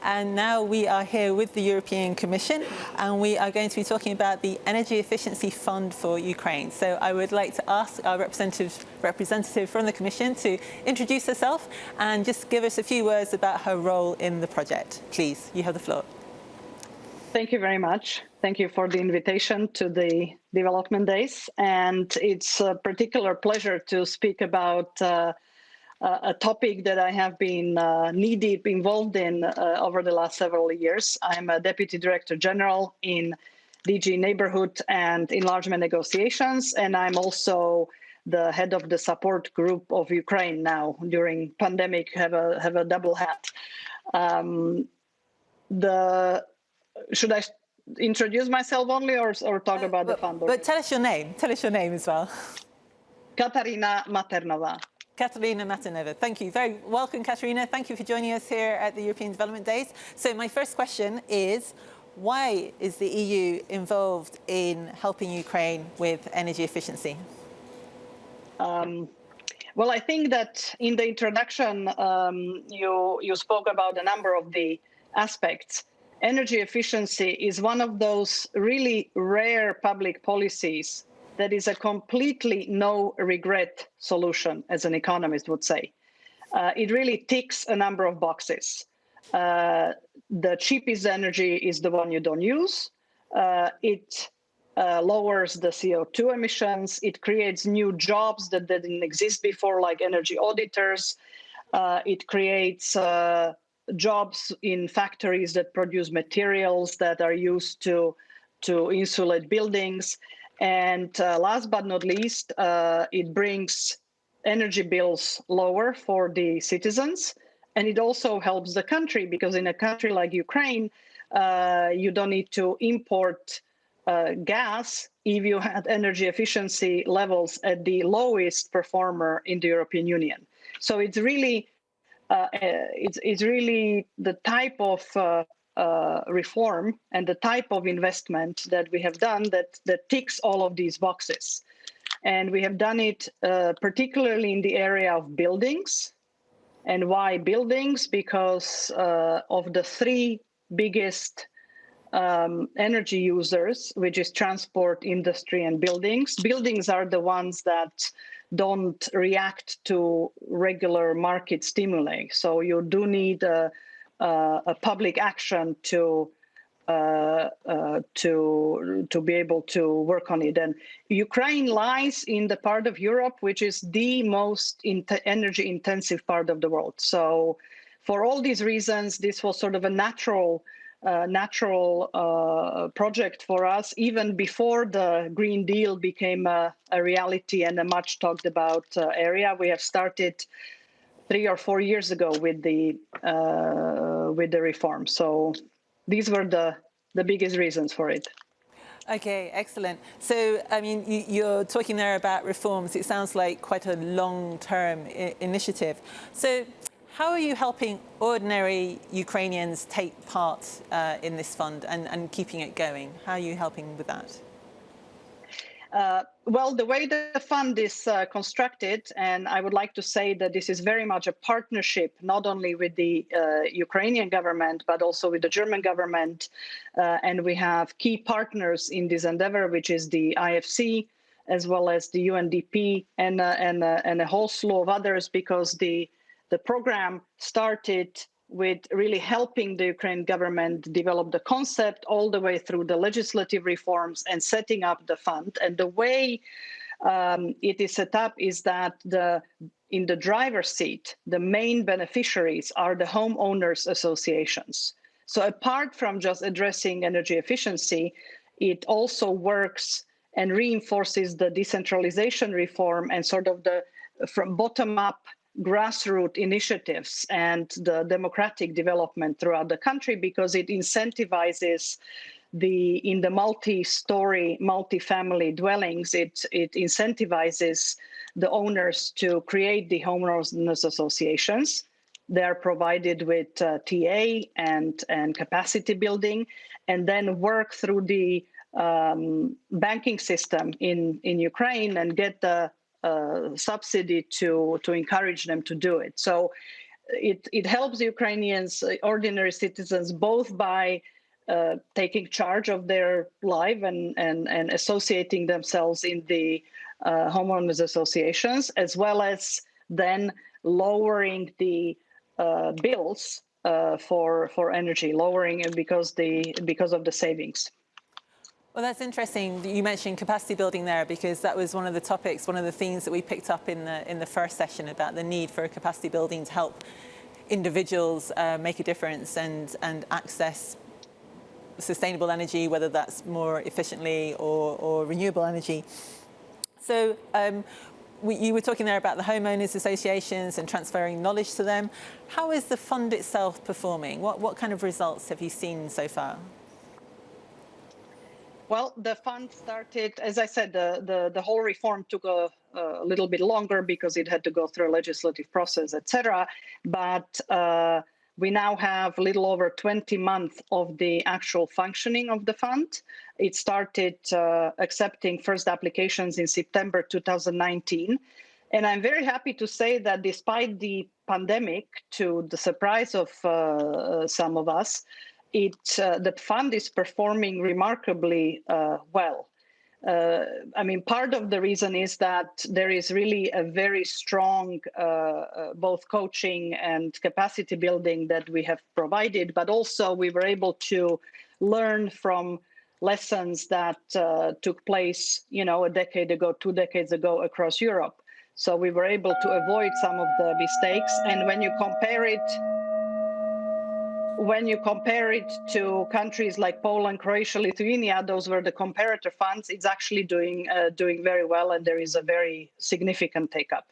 And now we are here with the European Commission, and we are going to be talking about the Energy Efficiency Fund for Ukraine. So I would like to ask our representative from the Commission to introduce herself and just give us a few words about her role in the project. Please, you have the floor. Thank you very much. Thank you for the invitation to the Development Days. And it's a particular pleasure to speak about a topic that I have been knee-deep involved in over the last several years. I'm a Deputy Director-General in DG Neighbourhood and Enlargement negotiations, and I'm also the head of the support group of Ukraine now. During pandemic, have a double hat. Should I introduce myself only or talk about the fund? But tell us your name. Tell us your name as well. Katarína MATHERNOVÁ. Katarína MATHERNOVÁ. Thank you. Very welcome, Katarína. Thank you for joining us here at the European Development Days. So my first question is, why is the EU involved in helping Ukraine with energy efficiency? Well, I think that in the introduction, you spoke about a number of the aspects. Energy efficiency is one of those really rare public policies that is a completely no-regret solution, as an economist would say. It really ticks a number of boxes. The cheapest energy is the one you don't use. It lowers the CO2 emissions. It creates new jobs that didn't exist before, like energy auditors. It creates jobs in factories that produce materials that are used to insulate buildings. And last but not least, it brings energy bills lower for the citizens. And it also helps the country, because in a country like Ukraine, you don't need to import gas if you had energy efficiency levels at the lowest performer in the European Union. So it's really it's really the type of reform and the type of investment that we have done that ticks all of these boxes. And we have done it particularly in the area of buildings. And why buildings? Because of the three biggest energy users, which is transport, industry, and buildings. Buildings are the ones that don't react to regular market stimuli. So you do need a public action to be able to work on it. And Ukraine lies in the part of Europe which is the most energy intensive part of the world. So for all these reasons, this was sort of a natural project for us, even before the Green Deal became a reality and a much talked about area. We have started 3 or 4 years ago with the reform. So these were the biggest reasons for it. Okay, excellent. So, I mean, you're talking there about reforms. It sounds like quite a long-term initiative. So how are you helping ordinary Ukrainians take part in this fund and keeping it going? How are you helping with that? Well, the way the fund is constructed, and I would like to say that this is very much a partnership, not only with the Ukrainian government, but also with the German government. And we have key partners in this endeavor, which is the IFC, as well as the UNDP and a whole slew of others, because the program started with really helping the Ukrainian government develop the concept all the way through the legislative reforms and setting up the fund. And the way it is set up is that in the driver's seat, the main beneficiaries are the homeowners associations. So apart from just addressing energy efficiency, it also works and reinforces the decentralization reform and sort of from bottom up grassroots initiatives and the democratic development throughout the country, because it incentivizes in the multi-story, multi-family dwellings, it incentivizes the owners to create the homeowners associations. They are provided with TA and capacity building, and then work through the banking system in Ukraine and get the subsidy to encourage them to do it. So it helps Ukrainians, ordinary citizens, both by taking charge of their life and associating themselves in the homeowners associations, as well as then lowering the bills for energy, lowering it because of the savings. Well, that's interesting. You mentioned capacity building there, because that was one of the topics, one of the themes that we picked up in the first session about the need for capacity building to help individuals make a difference and access sustainable energy, whether that's more efficiently or renewable energy. So you were talking there about the homeowners associations and transferring knowledge to them. How is the fund itself performing? What kind of results have you seen so far? Well, the fund started, as I said, the whole reform took a little bit longer because it had to go through a legislative process, etc. But we now have a little over 20 months of the actual functioning of the fund. It started accepting first applications in September 2019. And I'm very happy to say that despite the pandemic, to the surprise of some of us, the fund is performing remarkably well. I mean, part of the reason is that there is really a very strong both coaching and capacity building that we have provided, but also we were able to learn from lessons that took place, a decade ago, 2 decades ago across Europe. So we were able to avoid some of the mistakes. And when you compare it to countries like Poland, Croatia, Lithuania, those were the comparator funds, it's actually doing very well, and there is a very significant take-up.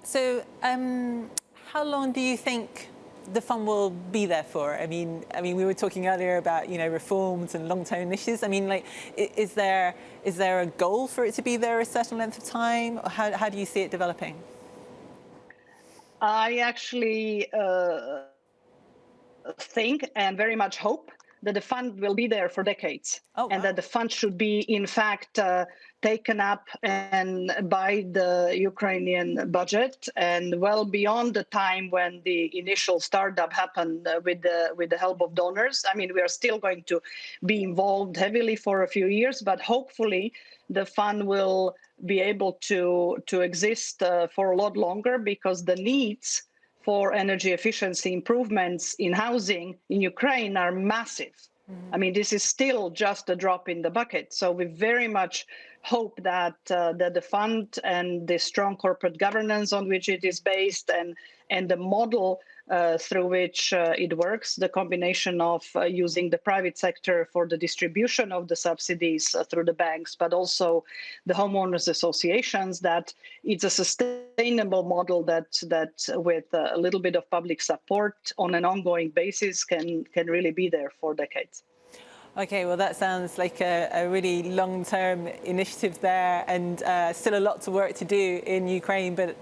So how long do you think the fund will be there for? I mean, we were talking earlier about, reforms and long-term initiatives. I mean, is there a goal for it to be there a certain length of time? Or how do you see it developing? I actually think and very much hope that the fund will be there for decades. Oh, wow. And that the fund should be, in fact, taken up and by the Ukrainian budget and well beyond the time when the initial startup happened with the help of donors. I mean, we are still going to be involved heavily for a few years, but hopefully the fund will be able to exist for a lot longer, because the needs for energy efficiency improvements in housing in Ukraine are massive. I mean, this is still just a drop in the bucket. So we very much hope that the fund and the strong corporate governance on which it is based and the model through which it works, the combination of using the private sector for the distribution of the subsidies through the banks, but also the homeowners associations, that it's a sustainable model that with a little bit of public support on an ongoing basis can really be there for decades. Okay, well, that sounds like a really long-term initiative there, and still a lot to work to do in Ukraine. But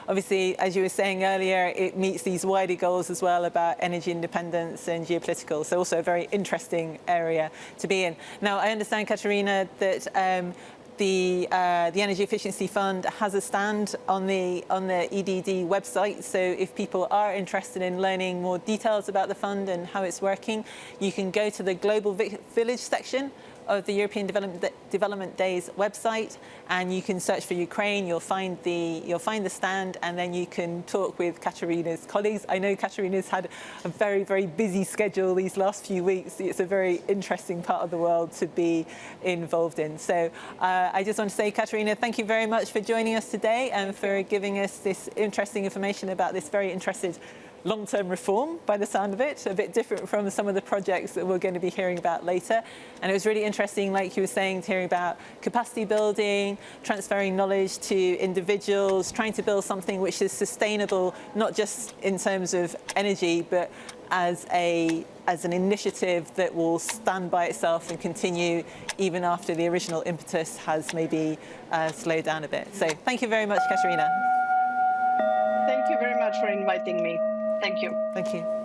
obviously, as you were saying earlier, it meets these wider goals as well about energy independence and geopolitical. So also a very interesting area to be in. Now, I understand, Katarína, that the Energy Efficiency Fund has a stand on the EDD website. So if people are interested in learning more details about the fund and how it's working, you can go to the Global Village section of the European Development Days website, and you can search for Ukraine. You'll find the stand, and then you can talk with Katarína's colleagues. I know Katarína's had a very, very busy schedule these last few weeks. It's a very interesting part of the world to be involved in. So I just want to say, Katarína, thank you very much for joining us today and for giving us this interesting information about this very interesting long-term reform, by the sound of it, a bit different from some of the projects that we're going to be hearing about later. And it was really interesting, like you were saying, to hear about capacity building, transferring knowledge to individuals, trying to build something which is sustainable, not just in terms of energy, but as an initiative that will stand by itself and continue even after the original impetus has maybe slowed down a bit. So thank you very much, Katarína. Thank you very much for inviting me. Thank you. Thank you.